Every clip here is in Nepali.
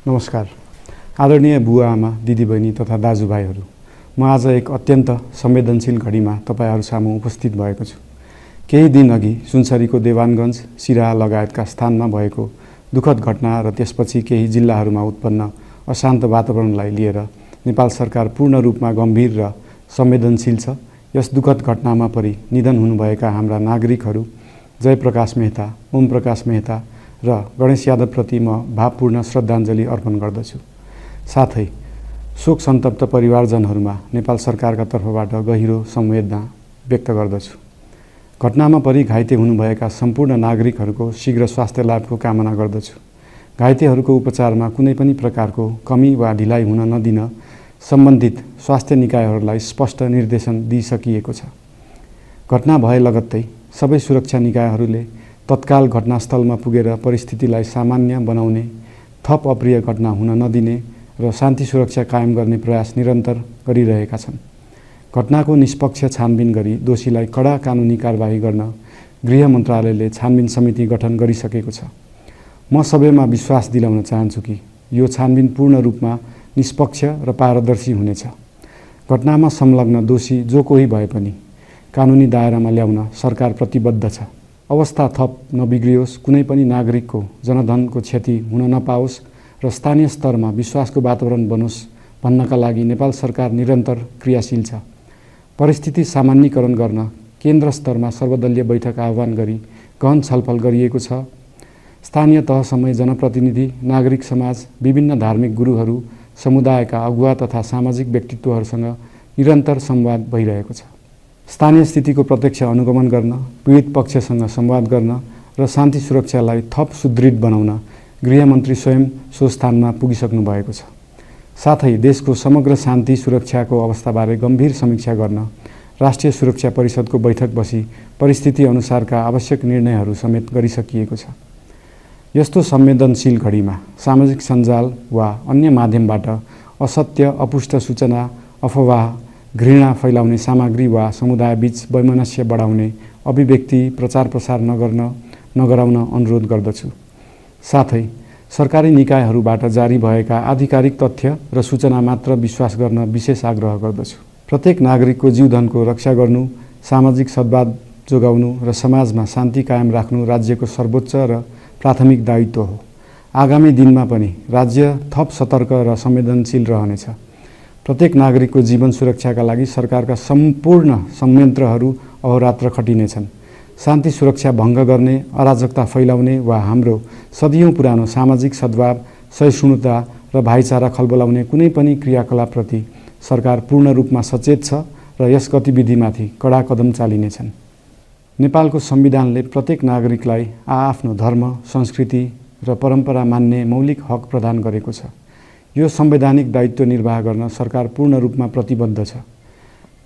नमस्कार। आदरणीय बुवा आमा, दिदीबहिनी तथा दाजुभाइहरू, म आज एक अत्यन्त संवेदनशील घडीमा तपाईहरू सामु उपस्थित भएको छु। केही दिन अघि सुनसरीको देवानगञ्ज, सिराहा लगायतका स्थानमा भएको दुःखद घटना र त्यसपछि केही जिल्लाहरूमा उत्पन्न अशान्त वातावरणलाई लिएर नेपाल सरकार पूर्ण रूपमा गम्भीर र संवेदनशील छ। यस दुःखद घटनामा परि निधन हुनुभएका हाम्रा नागरिकहरू जयप्रकाश मेहता, ओम प्रकाश मेहता र गणेश यादवप्रति म भावपूर्ण श्रद्धाञ्जली अर्पण गर्दछु। साथै शोक सन्तप्त परिवारजनहरूमा नेपाल सरकारका तर्फबाट गहिरो संवेदना व्यक्त गर्दछु। घटनामा परि घाइते हुनुभएका सम्पूर्ण नागरिकहरूको शीघ्र स्वास्थ्य लाभको कामना गर्दछु। घाइतेहरूको उपचारमा कुनै पनि प्रकारको कमी वा ढिलाइ हुन नदिन सम्बन्धित स्वास्थ्य निकायहरूलाई स्पष्ट निर्देशन दिइसकिएको छ। घटना भए लगत्तै सबै सुरक्षा निकायहरूले तत्काल घटनास्थलमा पुगेर परिस्थितिलाई सामान्य बनाउने, थप अप्रिय घटना हुन नदिने र शान्ति सुरक्षा कायम गर्ने प्रयास निरन्तर गरिरहेका छन्। घटनाको निष्पक्ष छानबिन गरी दोषीलाई कडा कानुनी कारबाही गर्न गृह मन्त्रालयले छानबिन समिति गठन गरिसकेको छ। म सबैमा विश्वास दिलाउन चाहन्छु कि यो छानबिन पूर्ण रूपमा निष्पक्ष र पारदर्शी हुनेछ। घटनामा संलग्न दोषी जो कोही भए पनि कानुनी दायरामा ल्याउन सरकार प्रतिबद्ध छ। अवस्था थप नबिग्रियोस्, कुनै पनि नागरिकको जनधनको क्षति हुन नपाओस् र स्थानीय स्तरमा विश्वासको वातावरण बनोस् भन्नका लागि नेपाल सरकार निरन्तर क्रियाशील छ। परिस्थिति सामान्यीकरण गर्न केन्द्र स्तरमा सर्वदलीय बैठक आह्वान गरी गहन छलफल गरिएको छ। स्थानीय तहसम्म जनप्रतिनिधि, नागरिक समाज, विभिन्न धार्मिक गुरुहरू, समुदायका अगुवा तथा सामाजिक व्यक्तित्वहरूसँग निरन्तर संवाद भइरहेको छ। स्थानीय स्थितिको प्रत्यक्ष अनुगमन गर्न, पीडित पक्षसँग संवाद गर्न र शान्ति सुरक्षालाई थप सुदृढ बनाउन गृहमन्त्री स्वयं सो स्थानमा पुगिसक्नु भएको छ। साथै देशको समग्र शान्ति सुरक्षाको अवस्थाबारे गम्भीर समीक्षा गर्न राष्ट्रिय सुरक्षा परिषदको बैठक बसी परिस्थिति अनुसारका आवश्यक निर्णयहरू समेत गरिसकिएको छ। यस्तो संवेदनशील घडीमा सामाजिक सञ्जाल वा अन्य माध्यमबाट असत्य, अपुष्ट सूचना, अफवाह, घृणा फैलाउने सामग्री वा समुदायबीच वैमनस्य बढाउने अभिव्यक्ति प्रचार प्रसार नगराउन अनुरोध गर्दछु। साथै सरकारी निकायहरूबाट जारी भएका आधिकारिक तथ्य र सूचना मात्र विश्वास गर्न विशेष आग्रह गर्दछु। प्रत्येक नागरिकको जीवधनको रक्षा गर्नु, सामाजिक सद्भाव जोगाउनु र समाजमा शान्ति कायम राख्नु राज्यको सर्वोच्च र प्राथमिक दायित्व हो। आगामी दिनमा पनि राज्य थप सतर्क र संवेदनशील रहनेछ। प्रत्येक नागरिकको जीवन सुरक्षाका लागि सरकारका सम्पूर्ण संयन्त्रहरू अहोरात्र खटिनेछन्। शान्ति सुरक्षा भङ्ग गर्ने, अराजकता फैलाउने वा हाम्रो सदियौं पुरानो सामाजिक सद्भाव, सहिष्णुता र भाइचारा खलबलाउने कुनै पनि क्रियाकलापप्रति सरकार पूर्ण रूपमा सचेत छ र यस गतिविधिमाथि कडा कदम चालिनेछन्। नेपालको संविधानले प्रत्येक नागरिकलाई आआफ्नो धर्म, संस्कृति र परम्परा मान्ने मौलिक हक प्रदान गरेको छ। यो संवैधानिक दायित्व निर्वाह गर्न सरकार पूर्ण रूपमा प्रतिबद्ध छ।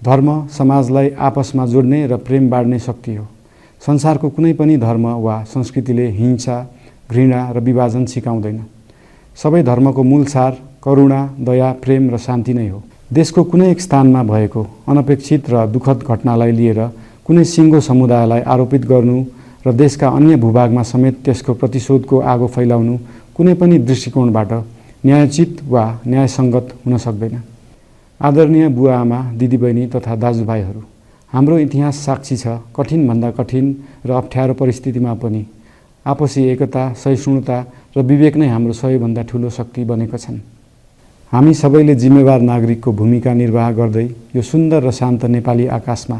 धर्म समाजलाई आपसमा जोड्ने र प्रेम बाँड्ने शक्ति हो। संसारको कुनै पनि धर्म वा संस्कृतिले हिंसा, घृणा र विभाजन सिकाउँदैन। सबै धर्मको मूल सार करुणा, दया, प्रेम र शान्ति नै हो। देशको कुनै एक स्थानमा भएको अनपेक्षित र दुःखद घटनालाई लिएर कुनै सिङ्गो समुदायलाई आरोपित गर्नु र देशका अन्य भूभागमा समेत त्यसको प्रतिशोधको आगो फैलाउनु कुनै पनि दृष्टिकोणबाट न्यायोचित वा न्यायसङ्गत हुन सक्दैन। आदरणीय बुवा आमा, दिदीबहिनी तथा दाजुभाइहरू, हाम्रो इतिहास साक्षी छ कठिनभन्दा कठिन र अप्ठ्यारो परिस्थितिमा पनि आपसी एकता, सहिष्णुता र विवेक नै हाम्रो सबैभन्दा ठूलो शक्ति बनेका छन्। हामी सबैले जिम्मेवार नागरिकको भूमिका निर्वाह गर्दै यो सुन्दर र शान्त नेपाली आकाशमा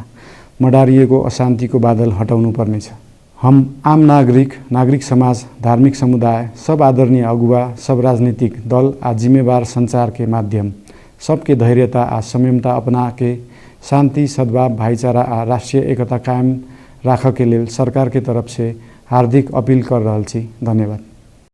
मडारिएको अशान्तिको बादल हटाउनु पर्नेछ। हम आम नागरिक, नागरिक समाज, धार्मिक समुदाय, सब आदरणीय अगुवा, सब राजनीतिक दल आ जिम्मेवार संचार के माध्यम सबके धैर्यता आ संयमता अपना के शांति, सद्भाव, भाईचारा आ राष्ट्रीय एकता कायम राख के लेल सरकार के तरफ से हार्दिक अपील कर रहल छी। धन्यवाद।